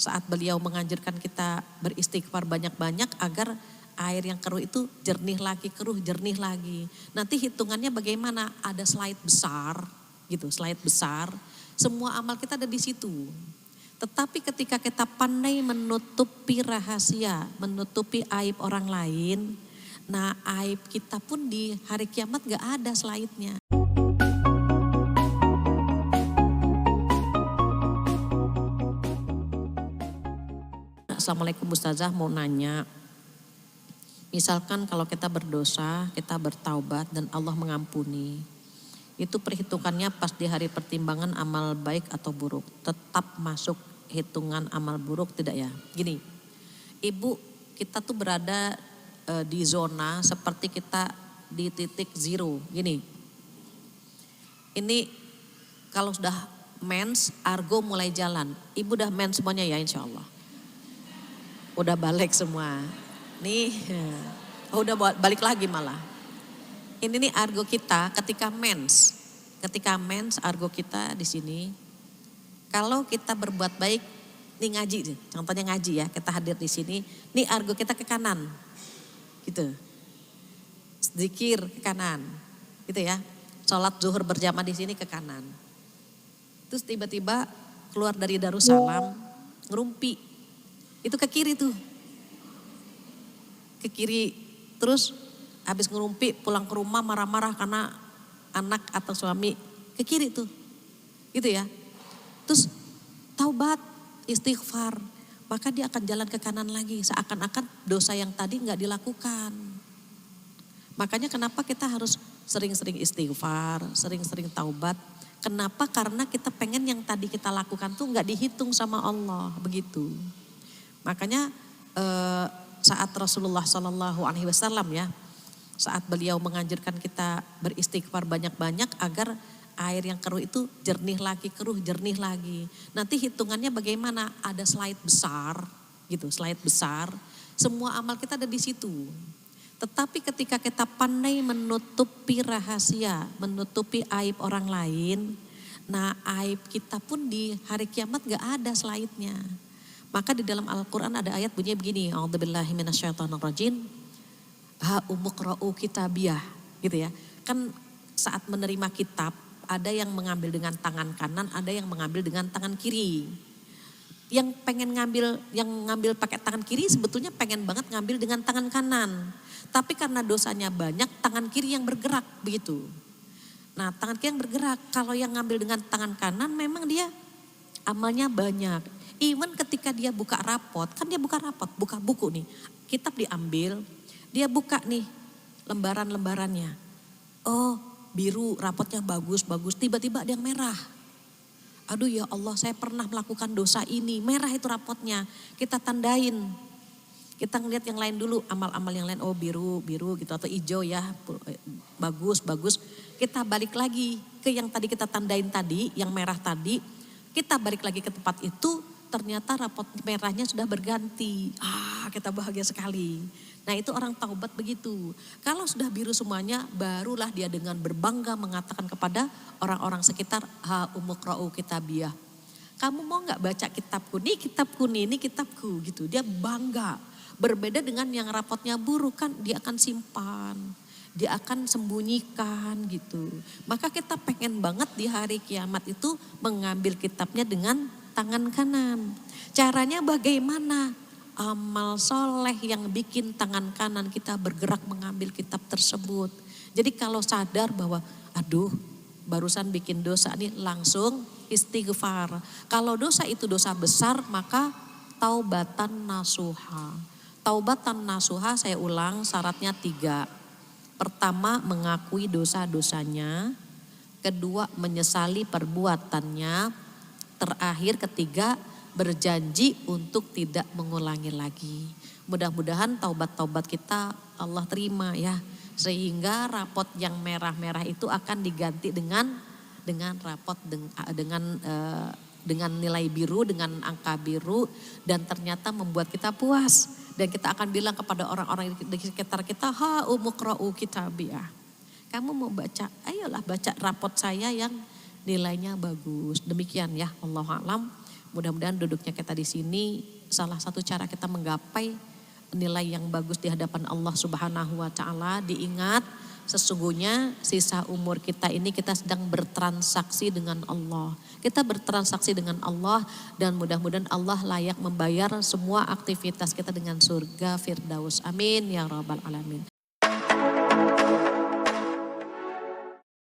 saat beliau menganjurkan kita beristighfar banyak-banyak agar air yang keruh itu jernih lagi, keruh jernih lagi. Nanti hitungannya bagaimana? Ada slide besar gitu, slide besar. Semua amal kita ada di situ. Tetapi ketika kita pandai menutupi rahasia, menutupi aib orang lain, nah aib kita pun di hari kiamat gak ada slide-nya. Assalamualaikum Ustazah, mau nanya. Misalkan kalau kita berdosa, kita bertaubat dan Allah mengampuni. Itu perhitungannya pas di hari pertimbangan amal baik atau buruk. Tetap masuk hitungan amal buruk tidak ya? Gini, ibu kita tuh berada di zona seperti kita di titik zero. Gini, ini kalau sudah mens, argo mulai jalan. Ibu udah mens semuanya ya insya Allah. Udah balik semua. Nih, udah balik lagi malah. Ini nih argo kita ketika mens. Ketika mens argo kita di sini. Kalau kita berbuat baik, nih ngaji, contohnya ngaji ya, kita hadir di sini. Nih argo kita ke kanan. Gitu. Zikir ke kanan. Gitu ya. Sholat zuhur berjamaah di sini ke kanan. Terus tiba-tiba keluar dari Darussalam, ngerumpi. Itu ke kiri tuh. Ke kiri, terus habis ngerumpi pulang ke rumah marah-marah karena anak atau suami. Ke kiri tuh, gitu ya. Terus taubat, istighfar, maka dia akan jalan ke kanan lagi. Seakan-akan dosa yang tadi gak dilakukan. Makanya kenapa kita harus sering-sering istighfar, sering-sering taubat. Kenapa? Karena kita pengen yang tadi kita lakukan tuh gak dihitung sama Allah, begitu. Makanya saat Rasulullah SAW ya, saat beliau menganjurkan kita beristighfar banyak-banyak agar air yang keruh itu jernih lagi, keruh jernih lagi. Nanti hitungannya bagaimana? Ada slide besar gitu, slide besar. Semua amal kita ada di situ. Tetapi ketika kita pandai menutupi rahasia, menutupi aib orang lain, nah aib kita pun di hari kiamat gak ada slide-nya. Maka di dalam Al-Quran ada ayat bunyinya begini, A'udzubillahi minasyaitonirrajim, ha umuqra'u kitabiyah, gitu ya. Kan saat menerima kitab, ada yang mengambil dengan tangan kanan, ada yang mengambil dengan tangan kiri. Yang pengen ngambil, yang ngambil pakai tangan kiri sebetulnya pengen banget ngambil dengan tangan kanan. Tapi karena dosanya banyak, tangan kiri yang bergerak, begitu. Nah tangan kiri yang bergerak, kalau yang ngambil dengan tangan kanan memang dia amalnya banyak. Even ketika dia buka rapot, kan dia buka rapot, buka buku nih. Kitab diambil, dia buka nih lembaran-lembarannya. Oh biru, rapotnya bagus-bagus, tiba-tiba ada yang merah. Aduh ya Allah, saya pernah melakukan dosa ini, merah itu rapotnya. Kita tandain, kita ngeliat yang lain dulu, amal-amal yang lain, oh biru gitu atau hijau ya, bagus. Kita balik lagi ke yang tadi kita tandain tadi, yang merah tadi. Kita balik lagi ke tempat itu, ternyata rapot merahnya sudah berganti. Kita bahagia sekali. Nah itu orang taubat begitu. Kalau sudah biru semuanya, barulah dia dengan berbangga mengatakan kepada orang-orang sekitar, ha umuqra'u kitabiyah. Kamu mau gak baca kitabku? Ini kitabku nih, ini kitabku gitu. Dia bangga. Berbeda dengan yang rapotnya buruk kan, dia akan simpan. Dia akan sembunyikan gitu. Maka kita pengen banget di hari kiamat itu mengambil kitabnya dengan tangan kanan. Caranya bagaimana? Amal soleh yang bikin tangan kanan kita bergerak mengambil kitab tersebut. Jadi kalau sadar bahwa aduh barusan bikin dosa nih, langsung istighfar. Kalau dosa itu dosa besar maka taubatan nasuha. Taubatan nasuha saya ulang syaratnya 3. Pertama mengakui dosa-dosanya. Kedua menyesali perbuatannya. Terakhir ketiga berjanji untuk tidak mengulangi lagi. Mudah-mudahan taubat-taubat kita Allah terima ya. Sehingga rapot yang merah-merah itu akan diganti dengan rapot dengan nilai biru, dengan angka biru. Dan ternyata membuat kita puas. Dan kita akan bilang kepada orang-orang di sekitar kita, ha umuqra'u kitabiyah. Kamu mau baca, ayolah baca rapot saya yang nilainya bagus. Demikian ya, Allahu a'lam. Mudah-mudahan duduknya kita di sini salah satu cara kita menggapai nilai yang bagus di hadapan Allah Subhanahu wa taala. Diingat sesungguhnya sisa umur kita ini kita sedang bertransaksi dengan Allah. Kita bertransaksi dengan Allah dan mudah-mudahan Allah layak membayar semua aktivitas kita dengan surga Firdaus. Amin ya rabbal alamin.